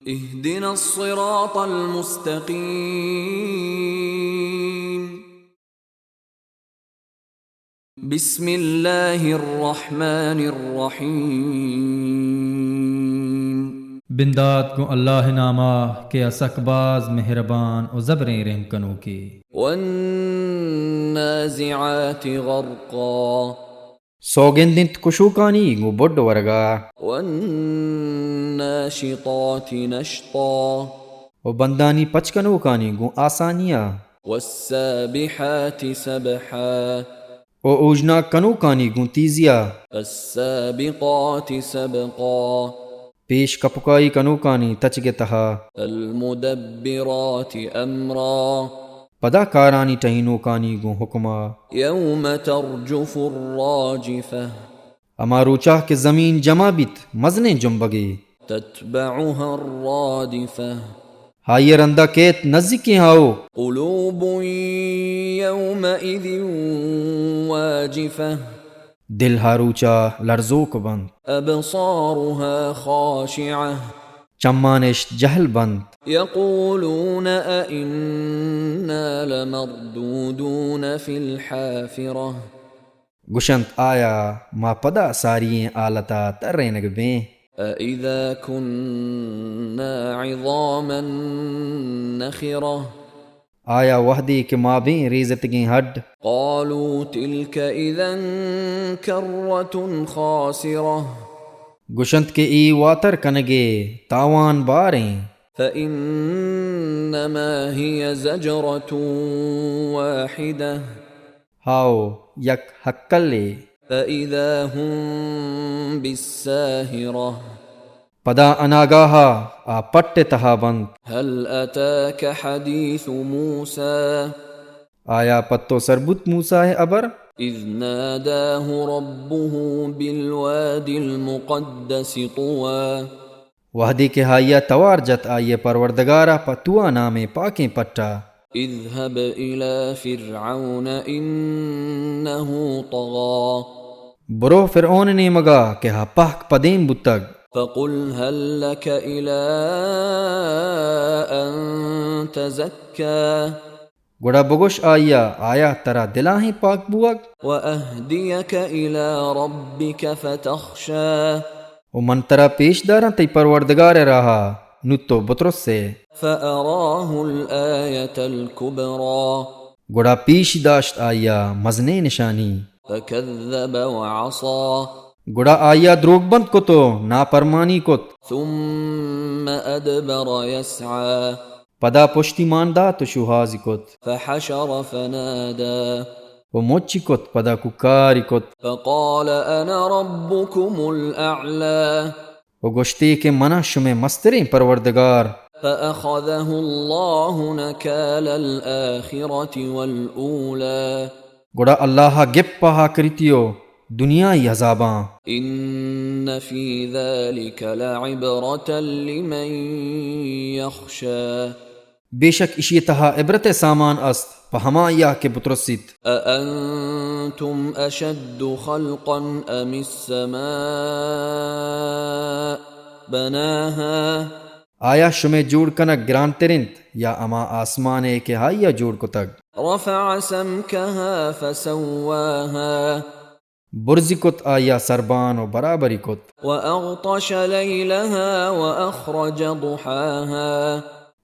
اهدنا الصراط المستقيم بسم اللہ الرحمن الرحیم بندات کو اللہ نامہ کہ اسک باز مہربان و زبریں رحم کنو کی والنازعات غرقا سوگندنت کشوکانی گو بڈ ورگا والناشطات نشطا و بندانی پچکنوکانی گو آسانیا والسابحات سبحا و اوجنا کنوکانی گو تیزیا السابقات سبقا پیش کپکائی کنوکانی تچگے تہا المدبرات امرا پدا کارانی ٹہینوکانی گو حکما یوم ترجف الراجفہ اما روچاہ کے زمین جمع بیت مزنے جنبگے تتبعها الرادفہ ہائی رندہ کیت نزدیکی ہاؤ قلوب یومئذ واجفہ دل ہاروچا لرزوک بند ابصارها خاشعہ چمانش جہل بند یقولون ائنا لمردودون فی الحافرہ گشنت آیا ما پدا سارییں آلتا ترینگ بیں اذا كنا عظاما نخرہ آیا وحدی کے ماں بیں ریزتگیں ہڈ قالوا تلك اذا کرۃ خاسرہ گشنت کے ای واتر کنگے تاوان باریں فإنما هي زجرة واحدة ہاؤ یک حکلے فإذا هم بالساهرة پدا اناگاہا آ پٹ تہا بند هل أتاك حديث موسى آیا پتو سربت موسیٰ ابر إذ ناداه ربه بالوادي المقدس طوى وحدی کے ہائیا توار جت آئیے پروردگارہ پتوا نامے پاکیں پٹا اذهب إلى فرعون إنه طغى برو فرعون نے مگا کہ ہا پاک پدیم بتگ فقل هل لك إلى أن تزكى گڑا بگوش آیا ترا دلاہیں پاک بوگ وأهديك إلى ربك فتخشى و من ترا پیش داراں تی پروردگار رہا نتو بطرس سے فأراه الآية الكبرى گڑا پیش داشت آیا مزنے نشانی فكذب وعصى گڑا آیا دروگ بند کو تو ناپرمانی کت ثم أدبر يسعى پدا پشتی ماندہ تو شوہازی کت فحشر فنادى و موچی کت پدا ککاری کت فقال أنا ربكم الأعلى و گشتے کہ منا شمیں مستریں پروردگار فأخذه الله نكال الآخرة والأولى گڑا اللہ گپ پہا کرتیو دنیا ہی عذاباں إن في ذلك لعبرة لمن يخشى بے شک اشی تہا عبرت سامان است پہما یا کے بطرسیت أأنتم أشد خلقا أم السماء بناها آیا شمیں جوڑ کنک گران ترنت یا اما آسمانے کے ہائیا جوڑ کتگ رفع سمكها فسواها برزی کت آیا سربان و برابری کت وأغطش ليلها وأخرج ضحاها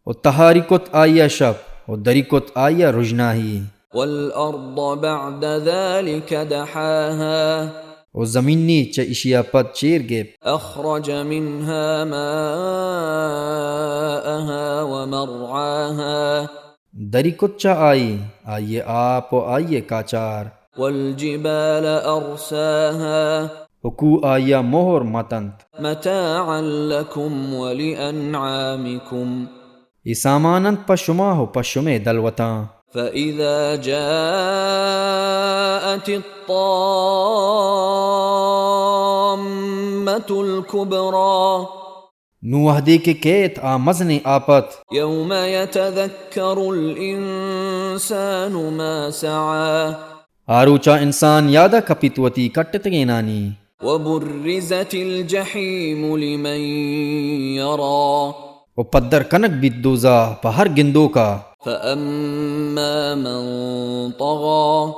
و تہاری کت آیا شب و دری کت آیا رجناہی والأرض بعد ذلك دحاها و زمینی چا اشیا پد چیر گیب أخرج منها ماءها ومرعاها دری کت چا آئیے آپ و آئیے کاچار والجبال أرساها حکو آیا مہر متنت متاعا لكم ولأنعامكم ای سامانند پشما ہو پشمے دلوتاں فإذا جاءت الطامة الكبرى نو وحدی کے کیت آ مزنے آپت يوم يتذكر الإنسان ما سعى آروچا انسان یادہ کپیتوتی کٹتگے نانی وبرزت الجحيم لمن يرى و پدر کنک بیت دوزا پا ہر گندو کا فأما من طغى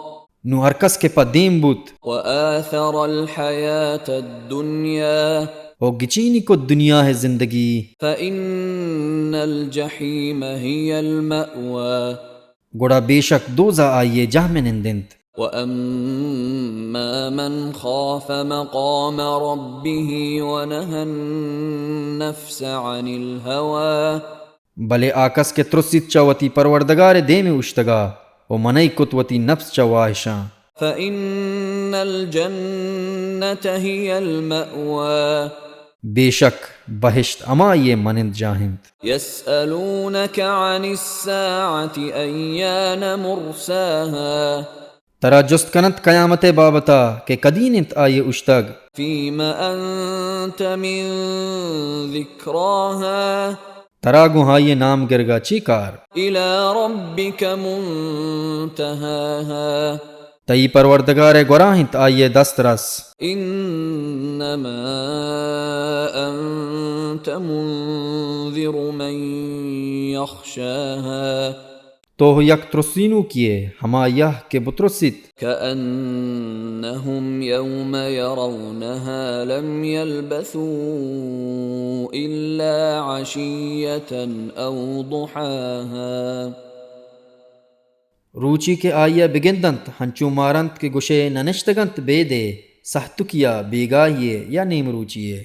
نو ہر کس کے پا دیم بوت وآثر الحياة الدنيا و گچینی کو دنیا ہے زندگی فإن الجحيم هي المأوى گوڑا بے شک دوزا آئیے جہ میں نندنت وأما من خاف مقام ربه ونهى النفس عن الهوى بلے آکس کے ترسیت چاوتی پروردگار دے میں اشتگا و منئی کتوتی نفس چواہشاں فإن الجنة هي المأوى بے شک بہشت اما یہ منند جاہند يسألونك عن الساعة أيان مرساها ترا جست کنت قیامت بابتا کہ کدینت آئیے اشتگ فيم أنت من ذكراها ترا گوہائیے نام گرگا چیکار إلى ربك منتهاها تئی پروردگار گراہنت آئیے دسترس إنما أنت منذر من يخشاها تو یک ترسینو کیے ہما یہ کہ بترسیت كأنهم يوم يرونها لم يلبثوا إلا عشية أو ضحاها روچی کے آئیے بگندنت ہنچو مارنت کے گشے ننشتگنت بے دے سہتکیا بیگاہیے یا نیم روچیے